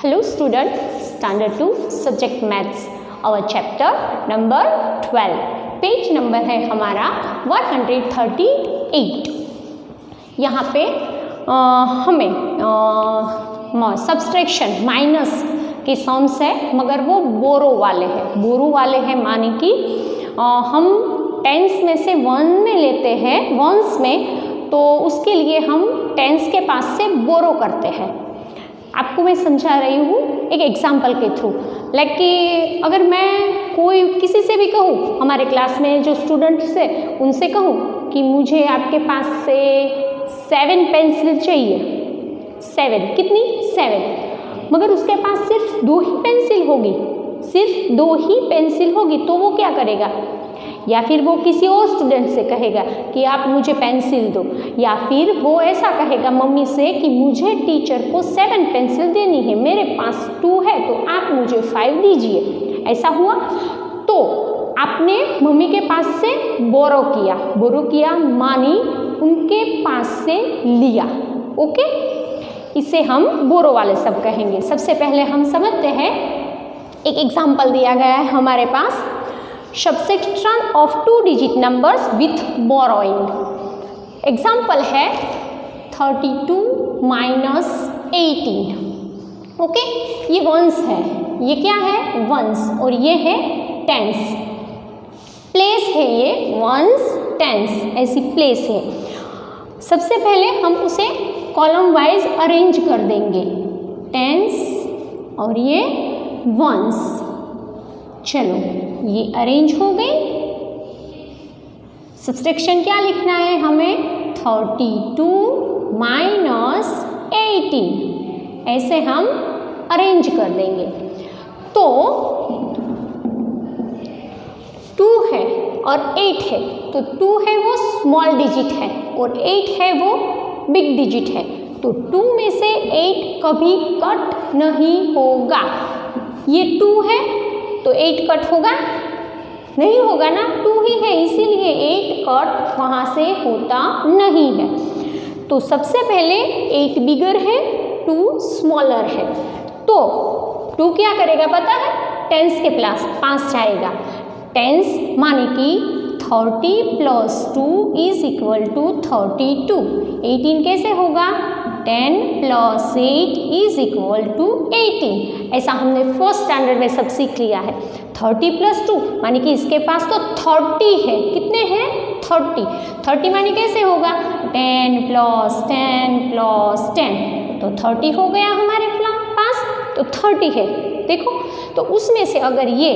Hello student, standard 2 subject maths, our chapter number 12, page number है हमारा 138। यहाँ पे हमें सब्सट्रैक्शन माइनस के सम्स है, मगर वो बोरो वाले हैं माने कि हम टेंस में से वन में लेते हैं वंस में, तो उसके लिए हम टेंस के पास से बोरो करते हैं। आपको मैं समझा रही हूँ एक एग्जाम्पल के थ्रू। लाइक कि अगर मैं किसी से भी कहूँ, हमारे क्लास में जो स्टूडेंट्स है उनसे कहूँ कि मुझे आपके पास से 7 पेंसिल चाहिए, 7 कितनी 7, मगर उसके पास सिर्फ 2 ही पेंसिल होगी, तो वो क्या करेगा? या फिर वो किसी और स्टूडेंट से कहेगा कि आप मुझे पेंसिल दो, या फिर वो ऐसा कहेगा मम्मी से कि मुझे टीचर को 7 पेंसिल देनी है, मेरे पास 2 है तो आप मुझे 5 दीजिए। ऐसा हुआ तो आपने मम्मी के पास से बोरो किया मानी उनके पास से लिया। ओके, इसे हम बोरो वाले सब कहेंगे। सबसे पहले हम समझते हैं, एक एग्जाम्पल दिया गया है हमारे पास, subtraction of 2 digit numbers with borrowing। Example है 32 minus 18। ओके, ये वंस है, ये क्या है वंस, और ये है टेंस। प्लेस है ये वंस टेंस, ऐसी प्लेस है। सबसे पहले हम उसे कॉलम वाइज अरेंज कर देंगे, टेंस और ये वंस। चलो ये अरेंज हो गई। सब्सट्रैक्शन क्या लिखना है हमें? 32 माइनस 18, ऐसे हम अरेंज कर देंगे। तो 2 है और 8 है, तो 2 है वो स्मॉल डिजिट है और 8 है वो बिग डिजिट है, तो 2 में से 8 कभी कट नहीं होगा। ये 2 है तो 8 कट होगा? नहीं होगा ना, 2 ही है, इसीलिए 8 कट वहाँ से होता नहीं है। तो सबसे पहले 8 बिगर है, 2 स्मॉलर है, तो 2 क्या करेगा पता है? टेंस के पास जाएगा। टेंस माने कि 30 प्लस 2 इज इक्वल टू 32। 18 कैसे होगा? 10 प्लस 8 इज इक्वल टू 18। ऐसा हमने फर्स्ट स्टैंडर्ड में सब सीख लिया है। 30 प्लस 2 माने कि इसके पास तो 30 है। कितने हैं? 30 माने कैसे होगा? 10 प्लस 10 प्लस 10, तो 30 हो गया हमारे पास, तो 30 है। देखो, तो उसमें से अगर ये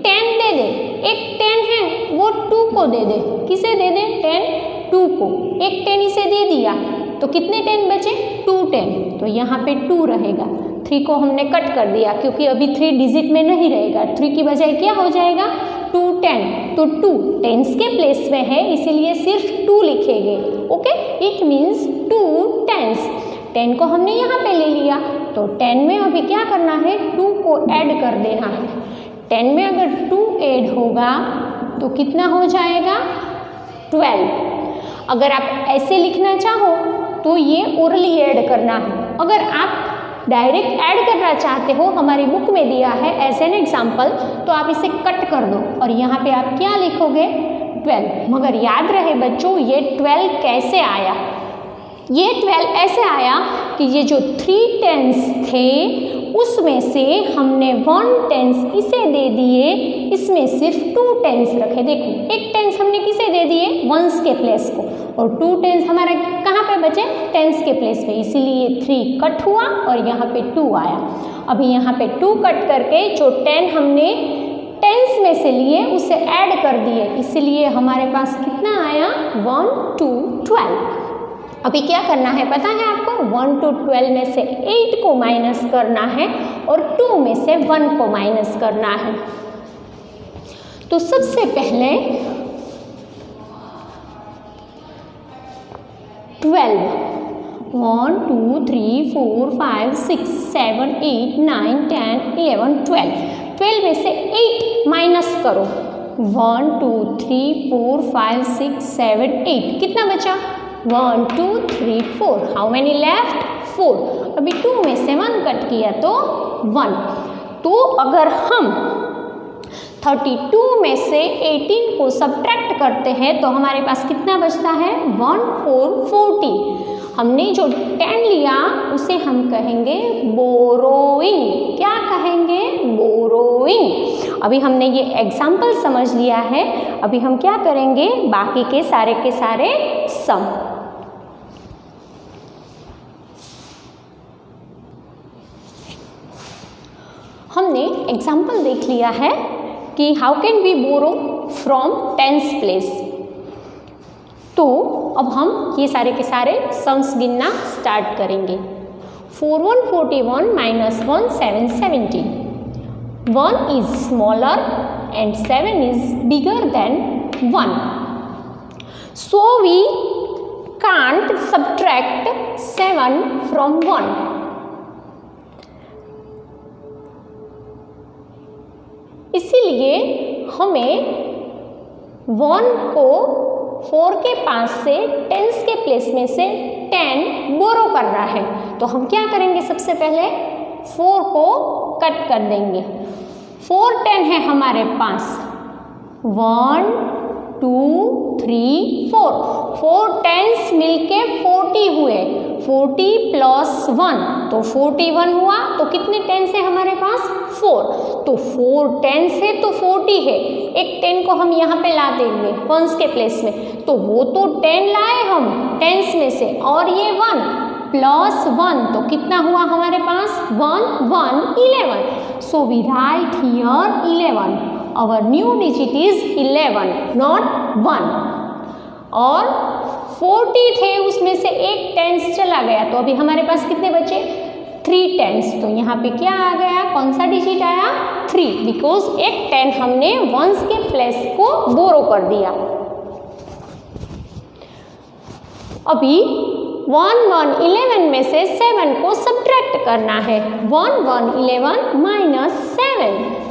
10 दे दे, एक 10 है वो 2 को दे दे। किसे दे दे? 10 2 को। एक 10 इसे दे दिया तो कितने 10 बचे? 2 10, तो यहाँ पे 2 रहेगा। 3 को हमने कट कर दिया क्योंकि अभी 3 डिजिट में नहीं रहेगा, 3 की बजाय क्या हो जाएगा? 2 10, तो 2 टेंस के प्लेस में है, इसीलिए सिर्फ 2 लिखेंगे। Okay, it means 2 tense. 10 को हमने यहाँ पे ले लिया, तो 10 में अभी क्या करना है? 2 को ऐड कर देना है। 10 में अगर 2 ऐड होगा तो कितना हो जाएगा? 12। अगर आप ऐसे लिखना चाहो तो ये ओरली ऐड करना है। अगर आप डायरेक्ट ऐड करना चाहते हो, हमारी बुक में दिया है एज एन एग्जाम्पल, तो आप इसे कट कर दो और यहाँ पे आप क्या लिखोगे? 12। मगर याद रहे बच्चों, ये 12 कैसे आया? ये 12 ऐसे आया कि ये जो 3 टेंस थे उसमें से हमने 1 टेंस इसे दे दिए, इसमें सिर्फ 2 टेंस रखे। देखो, एक टेंस हमने किसे दे दिए? वंस के प्लेस को, और 2 टेंस हमारा कहाँ पे बचे? टेंस के प्लेस पे, इसीलिए 3 कट हुआ और यहाँ पे 2 आया। अभी यहाँ पे 2 कट करके जो 10 हमने टेंस में से लिए उसे ऐड कर दिए, इसीलिए हमारे पास कितना आया? 1 2 12। अभी क्या करना है पता है आपको? 1 to 12 में से 8 को माइनस करना है और 2 में से 1 को माइनस करना है। तो सबसे पहले 12, 1 2 3 4 5 6 7 8 9 10 11 12 में से 8 माइनस करो। 1 2 3 4 5 6 7 8, कितना बचा? 1 2 3 4. How many left? 4. अभी 2 में से 1 कट किया तो 1. तो अगर हम 32 में से 18 को सब्ट्रैक्ट करते हैं तो हमारे पास कितना बचता है? 1 4 40. हमने जो 10 लिया उसे हम कहेंगे बोरोइंग. क्या कहेंगे? बोरोइंग. अभी हमने ये एग्जाम्पल समझ लिया है. अभी हम क्या करेंगे? बाकी के सारे सम. हमने एग्जाम्पल देख लिया है कि how can we borrow from tens place. तो अब हम ये सारे के सारे सम्स गिनना स्टार्ट करेंगे. 4 1 41 minus 1 7 17. 1 is smaller and 7 is bigger than 1. So we can't subtract 7 from 1. इसीलिए हमें 1 को 4 के पास से टेंस के प्लेस में से 10 बोरो करना है. तो हम क्या करेंगे? सबसे पहले 4 को कट कर देंगे. 4 10 है हमारे पास. 1 2 3 4. 4 टेंस मिलके 40 हुए. 40 प्लस 1 तो 41 हुआ. तो कितने टेंस है हमारे पास? 4. तो 4 टेंस है तो 40 है. एक 10 को हम यहाँ पे ला देंगे वंस के प्लेस में. तो वो तो 10 लाए हम टेंस में से और ये 1 प्लस 1 तो कितना हुआ हमारे पास? 1 1 11. So we write here 11. Our new digit is 11 not 1. और 40 थे उसमें से एक टेंस चला गया. तो अभी हमारे पास कितने बचे? 3 टेंस. तो यहाँ पे क्या आ गया? कौन सा डिजिट आया? 3. बिकॉज एक 10 हमने वंस के प्लेस को बोरो कर दिया. अभी 1 1 11 में से 7 को सब्ट्रैक्ट करना है. 1 1 11 minus 7.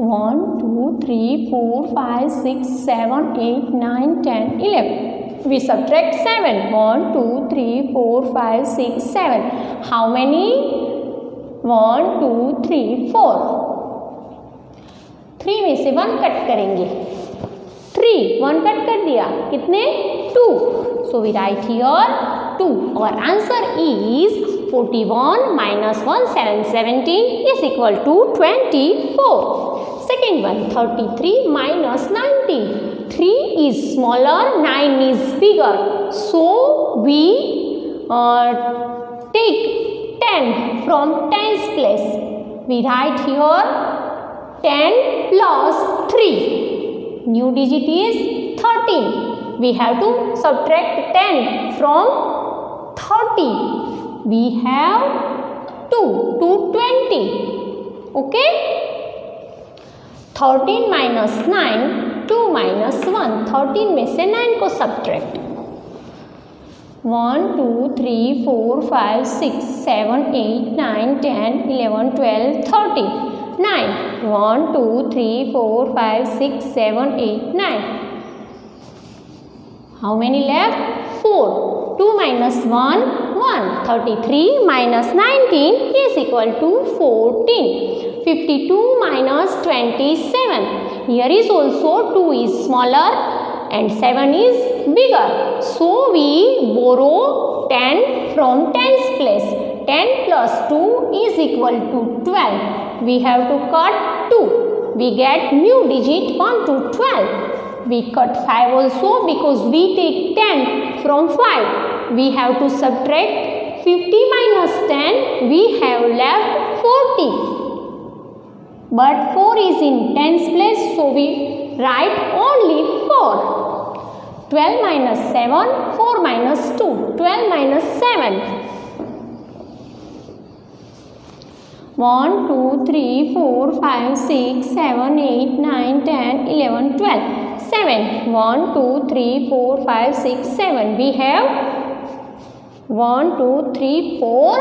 1 2 3 4 5 6 7 8 9 10 11. We subtract 7. 1 2 3 4 5 6 7. How many? 1 2 3 4. 3 में से 1 कट करेंगे. 3 1 कट कर दिया. कितने? 2. So we write here 2. Our answer is 41 minus 1 7 17 is equal to 24. Second one, 33 minus 19. 3 is smaller, 9 is bigger. So we take 10 from 10's place. We write here 10 plus 3. New digit is 13. We have to subtract 10 from 30. We have 2 to 20. Okay? 13 minus 9, 2 minus 1. 13 में से 9 को subtract. 1 2 3 4 5 6 7 8 9 10 11 12 13. 9. 1 2 3 4 5 6 7 8 9. How many left? 4. 2 minus 1 1. 33 minus 19 is equal to 14. 52 minus 27. Here is also 2 is smaller and 7 is bigger. So we borrow 10 from 10's place. 10 plus 2 is equal to 12. We have to cut 2. We get new digit 1 to 12. We cut 5 also because we take 10 from 5. We have to subtract 50 minus 10. We have left 40. But 4 is in 10's place, so we write only 4. 12 minus 7, 4 minus 2, 12 minus 7. 1, 2, 3, 4, 5, 6, 7, 8, 9, 10, 11, 12. 7. 1, 2, 3, 4, 5, 6, 7. We have 1, 2, 3, 4,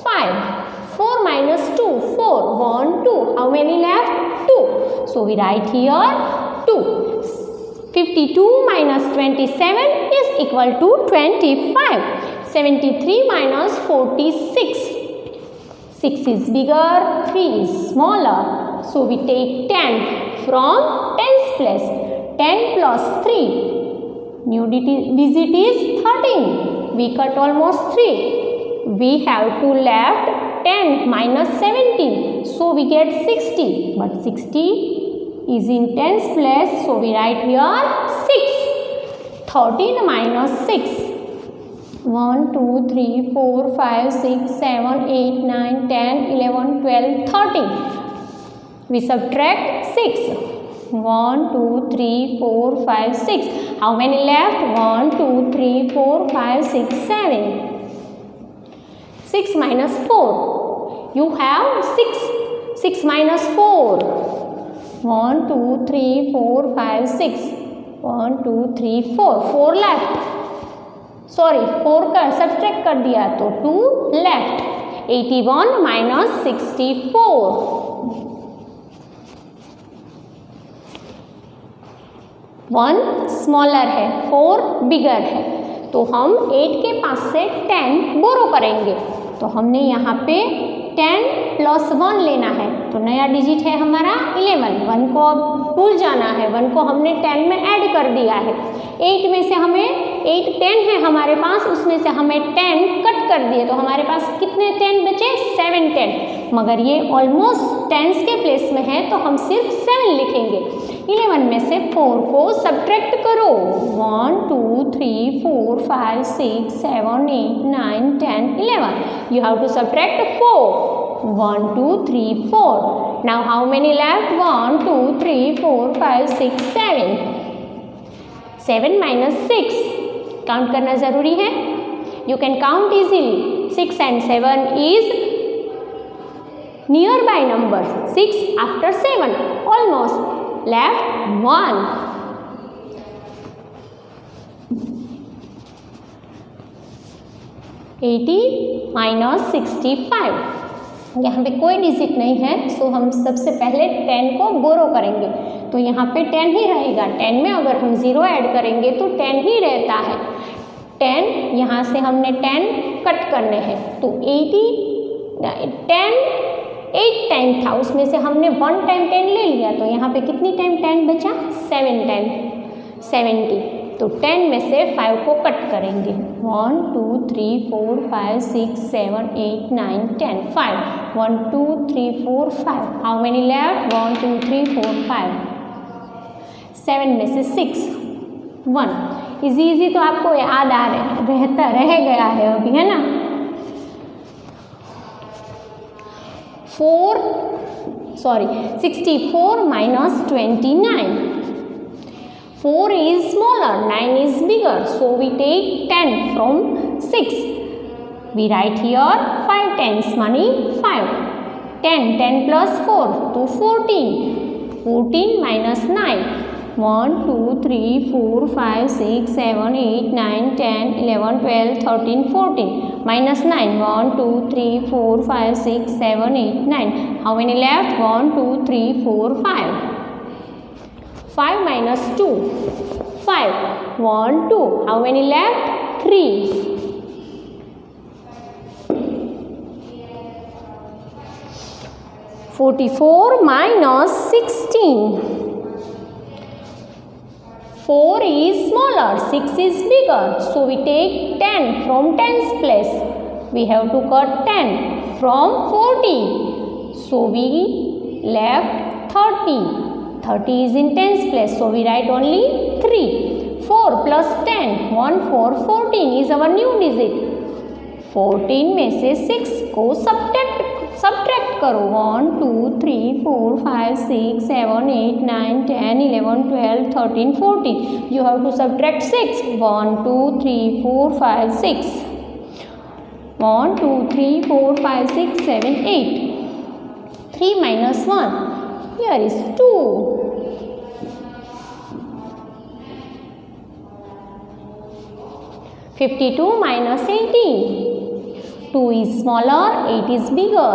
5. 4 minus 2, 4, 1, 2. How many left? 2. So we write here 2. 52 minus 27 is equal to 25. 73 minus 46. 6 is bigger, 3 is smaller. So we take 10 from tens place. 10 plus 3. New digit is 13. We cut almost 3. We have to left 10 minus 17. So we get 60. But 60 is in tens place. So we write here 6. 13 minus 6. 1, 2, 3, 4, 5, 6, 7, 8, 9, 10, 11, 12, 13. We subtract 6. 1, 2, 3, 4, 5, 6. How many left? 1, 2, 3, 4, 5, 6, 7. 6 minus 4. You have 6. 6 minus 4. 1, 2, 3, 4, 5, 6. 1, 2, 3, 4. 4 left. Sorry 4 का subtract कर दिया तो 2 left. 81 minus 64. 1 smaller है, 4 बिगर है. तो हम 8 के पास से 10 बोरो करेंगे. तो हमने यहाँ पे 10 प्लस 1 लेना है. तो नया डिजिट है हमारा 11. 1 को अब भूल जाना है. 1 को हमने 10 में ऐड कर दिया है. 8 में से हमें 8 10 है हमारे पास, उसमें से हमें 10 कट कर दिए. तो हमारे पास कितने 10 बचे? 7 10. मगर ये ऑलमोस्ट टेंस के प्लेस में है तो हम सिर्फ 7 लिखेंगे. 11 में से 4 को सब्ट्रैक्ट करो. 1 2 3 4 5 6 7 8 9 10 11. You have to subtract 4. 1 2 3 4. Now how many left? 1 2 3 4 5 6 7. 7 minus 6. Count करना ज़रूरी है. You can count easily. 6 and 7 is nearby numbers. 6 after 7. Almost. Left 1. 80 minus 65. यहाँ पे कोई डिजिट नहीं है, सो हम सबसे पहले 10 को बोरो करेंगे. तो यहाँ पे 10 ही रहेगा. 10 में अगर हम 0 ऐड करेंगे तो 10 ही रहता है. 10 यहाँ से हमने 10 कट करने हैं. तो 10 8 टाइम था, उसमें से हमने 1 टाइम 10 ले लिया. तो यहाँ पे कितनी टाइम 10 बचा? 7 टाइम 70. तो 10 में से 5 को कट करेंगे. 1 2 3 4 5 6 7 8 9 10 5. 1 2 3 4 5. How many left? 1 2 3 4 5. 7 में से 6 1. इजी तो आपको याद रह गया है अभी, है ना. 64 minus 29. 4 is smaller, 9 is bigger. So we take 10 from 6. We write here 5 tens money 5. 10 plus 4 to 14. 14 minus 9. 1 2 3 4 5 6 7 8 9 10 11 12 13 14. Minus 9. 1 2 3 4 5 6 7 8 9. How many left? 1 2 3 4 5. 5 minus 2. 5. 1 2. How many left? 3. 44 minus 16. 4 is smaller, 6 is bigger. So we take 10 from tens place. We have to cut 10 from 40. So we left 30. 30 is in tens place. So we write only 3. 4 plus 10. 1 4 14 is our new digit. 14 में से 6 को subtract करो. 1 2 3 4 5 6 7 8 9 10 11 12 13 14. You have to subtract 6. 1 2 3 4 5 6. 1 2 3 4 5 6 7 8. 3 minus 1. Here is 2. 52 minus 18. 2 is smaller, 8 is bigger.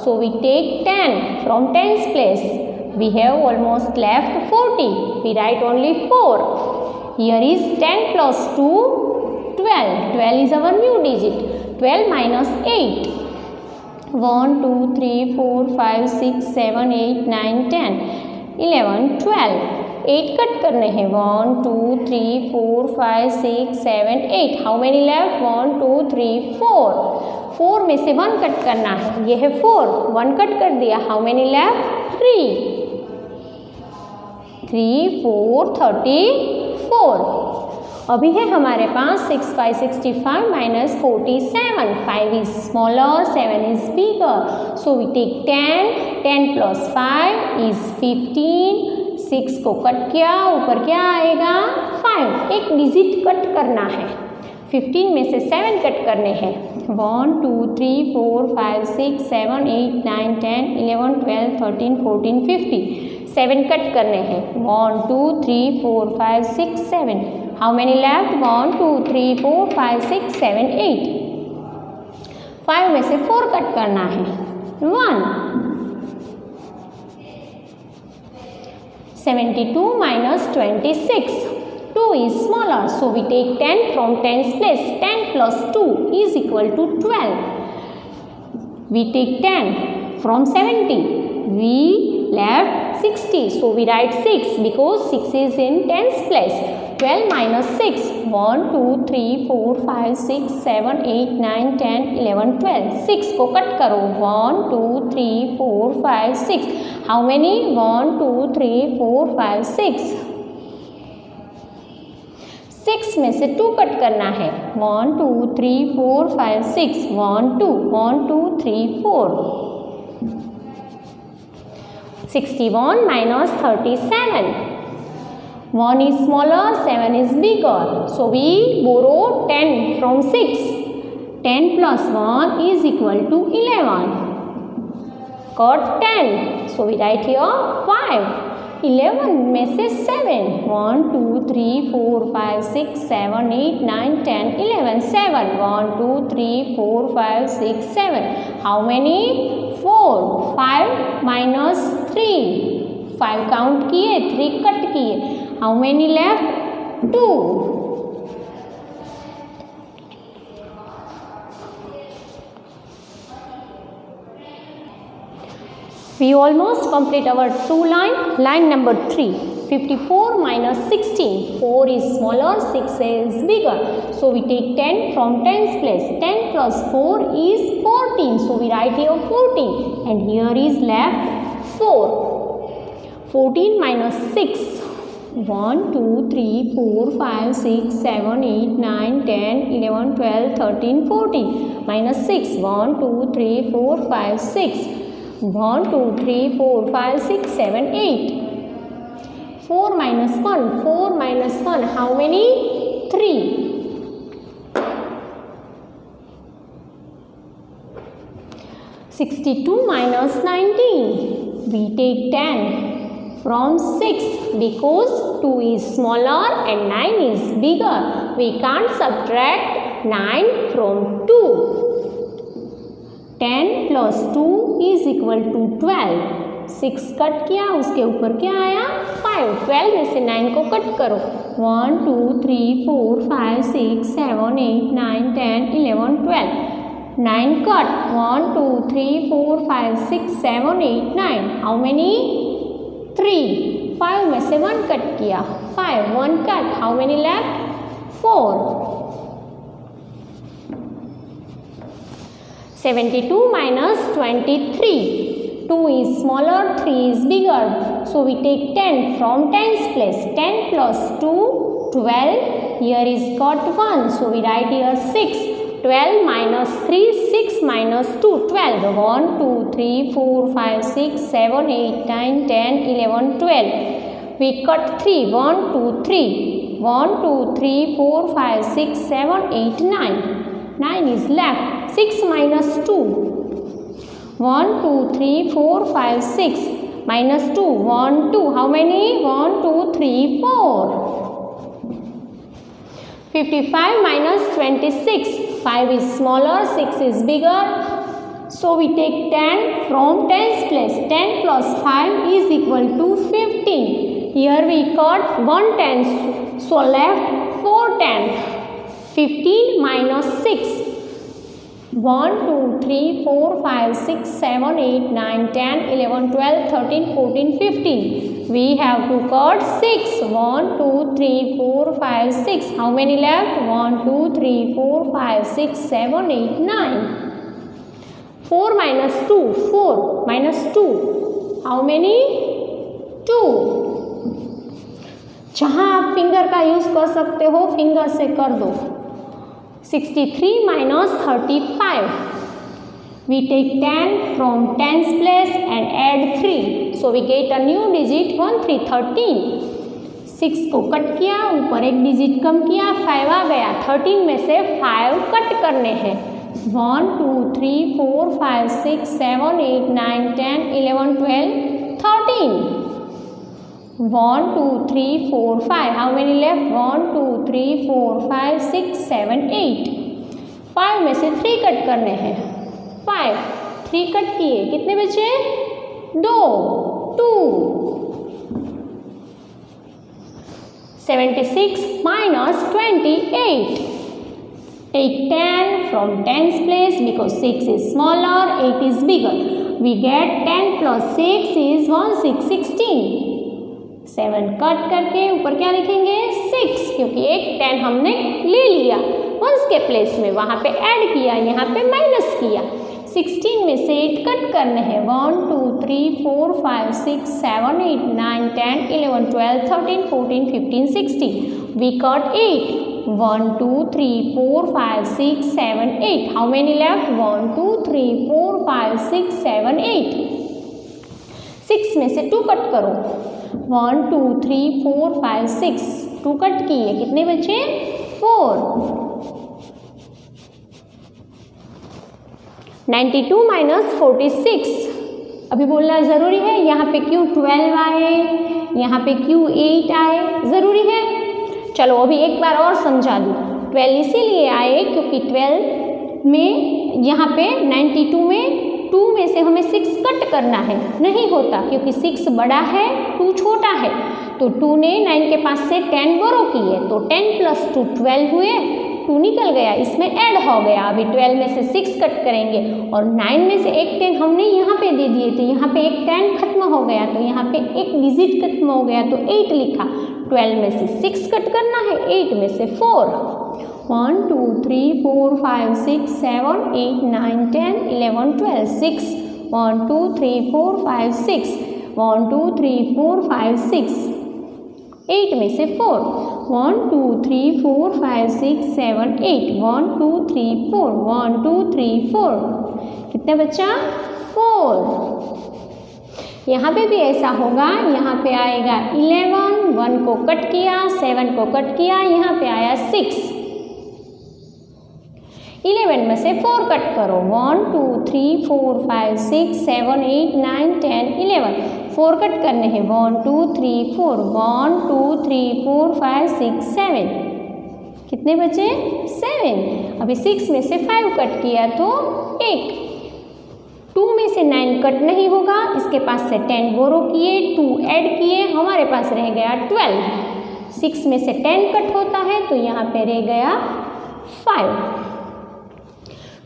So we take 10 from tens place. We have almost left 40. We write only 4. Here is 10 plus 2, 12. 12 is our new digit. 12 minus 8. 1, 2, 3, 4, 5, 6, 7, 8, 9, 10, 11, 12. 8 cut करने हैं. 1, 2, 3, 4, 5, 6, 7, 8. How many left? 1, 2, 3, 4. 4 में से 1 cut करना है. ये है 4. 1 cut कर दिया. How many left? 3. 3, 4, 34. अभी है हमारे पास 6, 5, 65 minus 47. 5 is smaller, 7 is bigger. So we take 10. 10 plus 5 is 15. 6 को कट किया. ऊपर क्या आएगा? 5. एक डिजिट कट करना है. 15 में से 7 कट करने हैं. 1, 2, 3, 4, 5, 6, 7, 8, 9, 10, 11, 12, 13, 14, 15. 7 कट करने हैं. 1, 2, 3, 4, 5, 6, 7. How many left? 1, 2, 3, 4, 5, 6, 7, 8. 5 में से 4 कट करना है. 1. 72 minus 26. 2 is smaller, so we take 10 from 10's place. 10 plus 2 is equal to 12. We take 10 from 70. We left 60, so we write 6 because 6 is in 10's place. 12 minus 6. 1, 2, 3, 4, 5, 6, 7, 8, 9, 10, 11, 12. 6 को cut करो. 1, 2, 3, 4, 5, 6. How many? 1, 2, 3, 4, 5, 6. 6 में से 2 cut करना है. 1, 2, 3, 4, 5, 6. 1, 2, 1, 2, 3, 4. 61 minus 37. 1 is smaller, 7 is bigger. So we borrow 10 from 6. 10 plus 1 is equal to 11. Got 10. So we write here 5. 11 में से 7. 1, 2, 3, 4, 5, 6, 7, 8, 9, 10, 11. 7. 1, 2, 3, 4, 5, 6, 7. How many? 4. 5 minus 3. 5 count किए, 3 cut किए. How many left? 2. We almost complete our 2 line. Line number 3. 54 minus 16. 4 is smaller, 6 is bigger. So we take 10 from 10's place. 10 plus 4 is 14. So we write here 14. And here is left 4. 14 minus 6. 1, 2, 3, 4, 5, 6, 7, 8, 9, 10, 11, 12, 13, 14. Minus 6. 1, 2, 3, 4, 5, 6. 1, 2, 3, 4, 5, 6, 7, 8. 4 minus 1. 4 minus 1. How many? 3. 62 minus 19. We take 10 from 6 because 2 is smaller and 9 is bigger. We can't subtract 9 from 2. 10 plus 2 is equal to 12. 6 cut किया, उसके ऊपर क्या आया? 5. 12 में से 9 को cut करो. 1, 2, 3, 4, 5, 6, 7, 8, 9, 10, 11, 12. 9 cut. 1, 2, 3, 4, 5, 6, 7, 8, 9. How many? 3. 5 में से 1 कट किया. 5. 1 cut. How many left? 4. 72 minus 23. 2 is smaller, 3 is bigger. So we take 10 from 10's place. 10 plus 2, 12. Here is got 1. So we write here 6. 12 minus 3, 6 minus 2, 12. 1, 2, 3, 4, 5, 6, 7, 8, 9, 10, 11, 12. We cut 3. 1, 2, 3. 1, 2, 3, 4, 5, 6, 7, 8, 9. 9 is left. 6 minus 2. 1, 2, 3, 4, 5, 6. Minus 2. 1, 2. How many? 1, 2, 3, 4. 55 minus 26. 5 is smaller, 6 is bigger. So we take 10 from 10's place. 10 plus 5 is equal to 15. Here we got 1 10, so left 4 10. 15 minus 6. 1 2 3 4 5 6 7 8 9 10 11 12 13 14 15. We have to cut 6. 1 2 3 4 5 6. How many left? 1 2 3 4 5 6 7 8 9. 4 minus 2. 4 minus 2. How many? 2. जहाँ आप finger का use कर सकते हो finger से कर दो. 63 minus 35. We take 10 from 10's place and add 3. So we get a new digit 1 3 13. 6 को कट किया, ऊपर एक डिजिट कम किया, 5 आ गया. 13 में से 5 कट करने हैं. 1 2 3 4 5 6 7 8 9 10 11 12 13. 1 2 3 4 5. How many left? 1 2 3 4 5 6 7 8. 5 में से 3 कट करने हैं. 5 3 कट किए, कितने बचे? 2 2. 76 minus 28. Take 10 from 10's place because 6 is smaller, 8 is bigger. We get 10 plus 6 is 1 6 16. 7 cut करके ऊपर क्या लिखेंगे? 6, क्योंकि एक 10 हमने ले लिया वंस के प्लेस में, वहाँ पे ऐड किया, यहाँ पे माइनस किया. 16 में से 8 कट करने हैं. 1 2 3 4 5 6 7 8 9 10 11 12 13 14 15 16. We cut 8. 1 2 3 4 5 6 7 8. How many left? 1 2 3 4 5 6 7 8. 6 में से 2 कट करो. 1 2 3 4 5 6. 2 कट किए, कितने बचे? 4. 92 minus 46. अभी बोलना ज़रूरी है. यहाँ पे क्यों 12 आए, यहाँ पे क्यों 8 आए, ज़रूरी है. चलो अभी एक बार और समझा दूँ. 12 इसीलिए आए क्योंकि 12 में यहाँ पे 92 में 2 में से हमें 6 कट करना है. नहीं होता क्योंकि 6 बड़ा है, 2 छोटा है. तो 2 ने 9 के पास से 10 बोरो किए, तो 10 plus 2 12 हुए. 2 निकल गया, इसमें ऐड हो गया. अभी 12 में से 6 कट करेंगे और 9 में से एक 10 हमने यहाँ पे दे दिए, तो यहाँ पे एक 10 खत्म हो गया, तो यहाँ पे एक डिजिट खत्म हो गया, तो 8 लिखा. 12 में से 6 कट करना है, 8 में से 4. 1 2 3 4 5 6 7 8 9 10 11 12 6. 1 2 3 4 5 6. 1 2 3 4 5 6. 8 में से 4. 1 2 3 4 5 6 7 8. 1 2 3 4. 1 2 3 4. कितने बचा? 4. यहाँ पे भी ऐसा होगा. यहाँ पे आएगा 11. 1 को कट किया, 7 को कट किया, यहाँ पे आया 6. 11 में से 4 कट करो. 1 2 3 4 5 6 7 8 9 10 11. 4 कट करने हैं. 1 2 3 4. 1 2 3 4 5 6 7. कितने बचे? 7. अभी 6 में से 5 कट किया तो 1. 2 में से 9 कट नहीं होगा, इसके पास से 10 बोरो किए, 2 ऐड किए, हमारे पास रह गया 12. 6 में से 10 कट होता है तो यहाँ पे रह गया 5.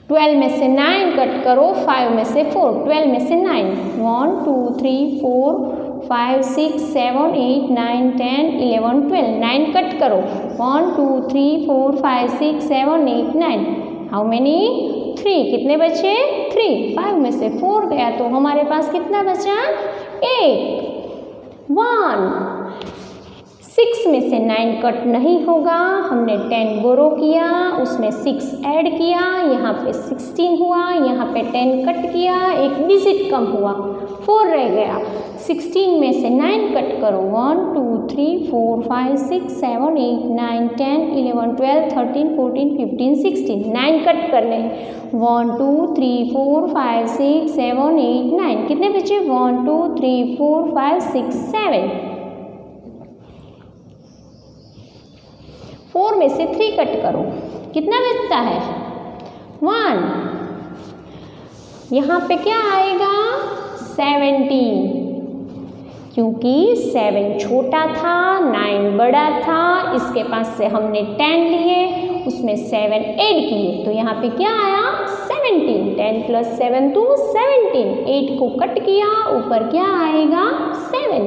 12 में से 9 कट करो, 5 में से 4. 12 में से 9. 1 2 3 4 5 6 7 8 9 10 11 12. 9 कट करो. 1 2 3 4 5 6 7 8 9. How many? 3. कितने बचे? 3. 5 में से 4 गया तो हमारे पास कितना बचा? 8. 1. 6 में से 9 कट नहीं होगा, हमने 10 बोरो किया, उसमें 6 ऐड किया, यहाँ पे 16 हुआ, यहाँ पे 10 कट किया, एक डिजिट कम हुआ, 4 रह गया. 16 में से 9 कट करो. 1 2 3 4 5 6 7 8 9 10 11 12 13 14 15 16. 9 कट करने. 1 2 3 4 5 6 7 8 9. कितने बचे? 1 2 3 4 5 6 7. 4 में से 3 कट करो. कितना बचता है? 1. यहाँ पे क्या आएगा 17, क्योंकि 7 छोटा था, 9 बड़ा था, इसके पास से हमने 10 लिए, उसमें 7 ऐड किए, तो यहाँ पे क्या आया 17। 10 + 7 तो 17, 8 को कट किया, ऊपर क्या आएगा 7।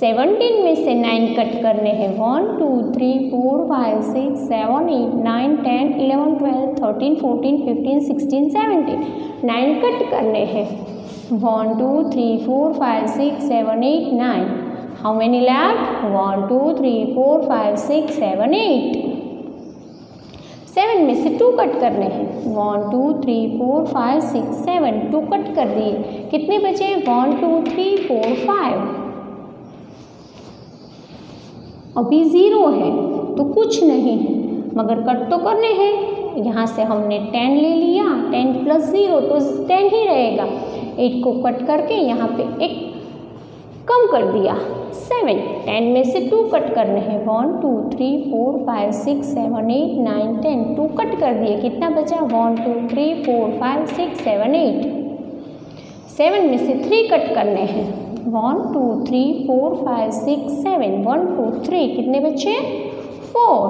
17 में से 9 कट करने हैं, 1 2 3 4 5 6 7 8 9 10 11 12 13 14 15 16 17, 9 कट करने हैं, 1 2 3 4 5 6 7 8 9, how many left 1 2 3 4 5 6 7 8, 7 में से 2 कट करने हैं, 1 2 3 4 5 6 7, 2 कट कर दिए, कितने बचे 1 2 3 4 5, अभी 0 है तो कुछ नहीं है, मगर कट तो करने हैं। यहाँ से हमने 10 ले लिया, 10 + 0 तो 10 ही रहेगा, 8 को कट करके यहाँ पे एक कम कर दिया 7, 10 में से 2 कट करने हैं, 1 2 3 4 5 6 7 8 9 10, 2 कट कर दिए, कितना बचा 1 2 3 4 5 6 7 8, 7 में से 3 कट करने हैं, 1 2 3 4 5 6 7, 1 2 3, कितने बचे 4।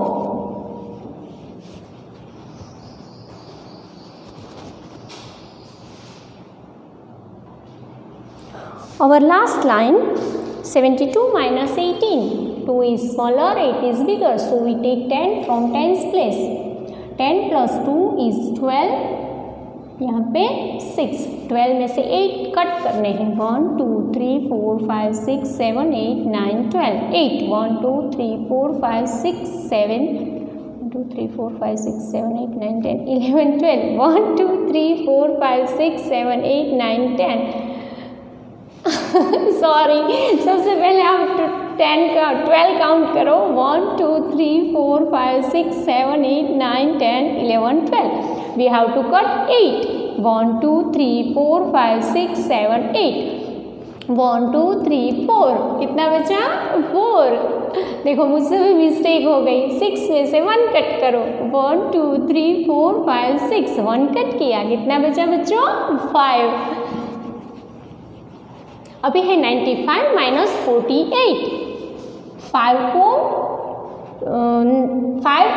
Our last line 72 minus 18, 2 is smaller, 8 is bigger, so we take 10 from 10's place, 10 + 2 is 12, यहाँ पे 6, 12 में से 8 कट करने हैं, 1 2 3 4 5 6 7 8 9 12, 8, 1 2 3 4 5 6 7, 1 2 3 4 5 6 7 8 9 10 11 12, 1 2 3 4 5 6 7 8 9 10, सॉरी, सबसे पहले आप 12 काउंट करो, 1 2 3 4 5 6 7 8 9 10 11 12, we have to cut 8, 1 2 3 4 5 6 7 8, 1 2 3 4, कितना बचा 4, देखो मुझसे भी मिस्टेक हो गई, 6 में से 1 कट करो, 1 2 3 4 5 6, 1 कट किया, कितना बचा बच्चों 5। अभी है 95 minus 48, 5 को 5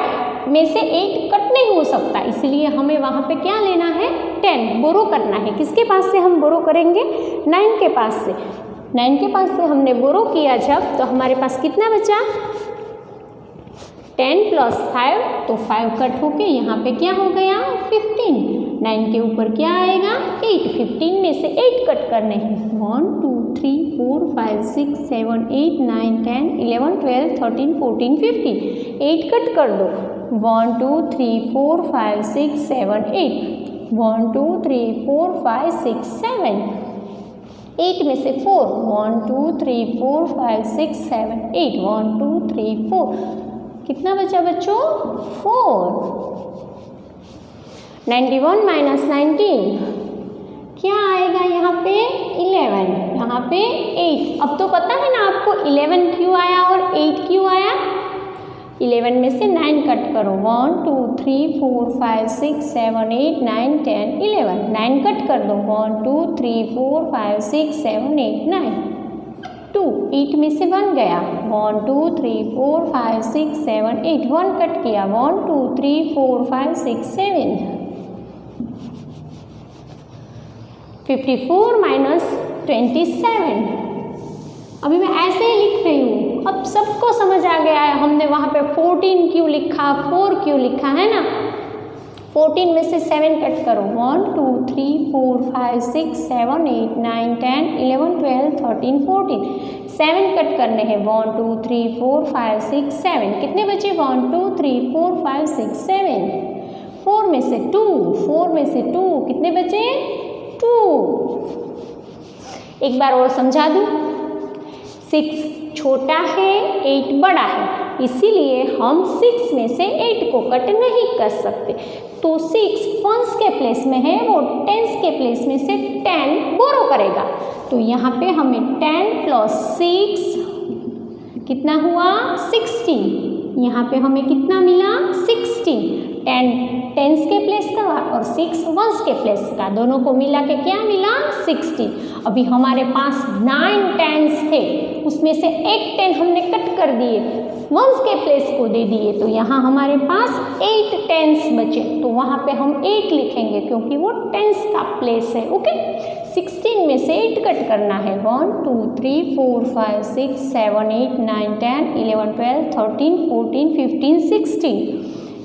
में से 8 कट नहीं हो सकता, इसलिए हमें वहाँ पे क्या लेना है 10 बोरो करना है। किसके पास से हम बोरो करेंगे 9 के पास से, 9 के पास से हमने बोरो किया जब, तो हमारे पास कितना बचा 10 + 5, तो 5 कट होके यहाँ पे क्या हो गया 15, 9 के ऊपर क्या आएगा 8, 15 में से 8 कट करने हैं, 1 2 3 4 5 6 7 8 9 10 11 12 13 14 15, 8 कट कर दो, 1 2 3 4 5 6 7 8, 1 2 3 4 5 6 7, 8 में से 4, 1 2 3 4 5 6 7 8, 1 2 3 4, कितना बचा बच्चों 4। 91 minus 19, क्या आएगा यहाँ पे 11, यहाँ पे 8। अब तो पता है ना आपको 11 क्यों आया और 8 क्यों आया। 11 में से 9 कट करो, 1 2 3 4 5 6 7 8 9 10 11, 9 कट कर दो, 1 2 3 4 5 6 7 8 9, 2, 8 में से 1 गया, 1 2 3 4 5 6 7 8, 1 कट किया, 1 2 3 4 5 6 7, 54 minus 27। अभी मैं ऐसे ही लिख रही हूँ, अब सबको समझ आ गया है हमने वहाँ पे 14 क्यों लिखा, 4 क्यों लिखा है ना। 14 में से 7 कट करो, 1 2 3 4 5 6 7 8 9 10 11 12 13 14, 7 कट करने हैं, 1 2 3 4 5 6 7, कितने बचे 1 2 3 4 5 6 7, 4 में से 2, 4 में से 2, कितने बचे 2। एक बार और समझा दूँ, 6 छोटा है 8 बड़ा है, इसीलिए हम 6 में से 8 को कट नहीं कर सकते, तो 6 वंस के प्लेस में है, वो टेंस के प्लेस में से 10 बोरो करेगा, तो यहाँ पे हमें 10 + 6 कितना हुआ 16, यहाँ पे हमें कितना मिला 16, 10 टेंस के प्लेस का और 6 वंस के प्लेस का, दोनों को मिला के क्या मिला 60। अभी हमारे पास 9 टेंस थे, उसमें से एक 10 हमने कट कर दिए, वंस के प्लेस को दे दिए, तो यहाँ हमारे पास 8 टेंस बचे, तो वहाँ पे हम 8 लिखेंगे क्योंकि वो टेंस का प्लेस है। ओके, 16 में से 8 कट करना है, 1 2 3 4 5 6 7 8 9 10 11 12 13 14 15 16,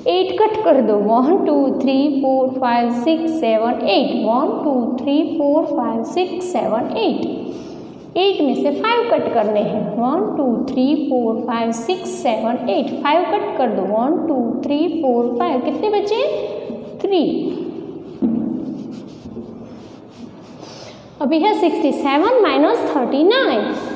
8 कट कर दो, 1 2 3 4 5 6 7 8, 1 2 3 4 5 6 7 8, 8 में से 5 कट करने हैं, 1 2 3 4 5 6 7 8, 5 कट कर दो, 1 2 3 4 5, कितने बचे 3। अभी है 67 माइनस 39,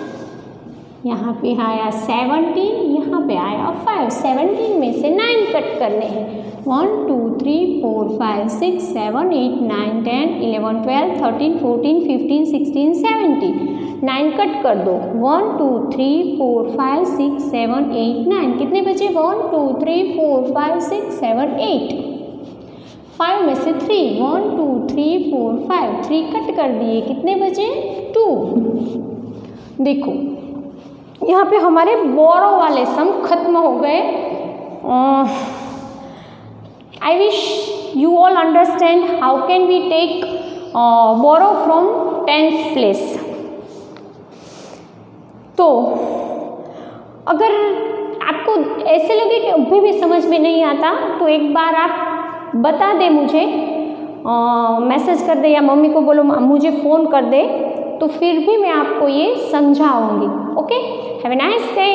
यहाँ पे आया 17, यहाँ पे आया 5, 17 में से 9 कट करने हैं, 1 2 3 4 5 6 7 8 9 10 11 12 13 14 15 16 17, 9 कट कर दो, 1 2 3 4 5 6 7 8 9, कितने बचे 1 2 3 4 5 6 7 8, 5 में से 3, 1 2 3 4 5, 3 कट कर दिए, कितने बचे 2। देखो यहाँ पे हमारे बोरो वाले सम खत्म हो गए। I wish you all understand how can we take borrow from tens place. तो अगर आपको ऐसे लगे कि अभी भी समझ में नहीं आता, तो एक बार आप बता दे मुझे, मैसेज कर दे या मम्मी को बोलो मुझे फ़ोन कर दे, तो फिर भी मैं आपको ये समझाऊंगी। Okay, have a nice day.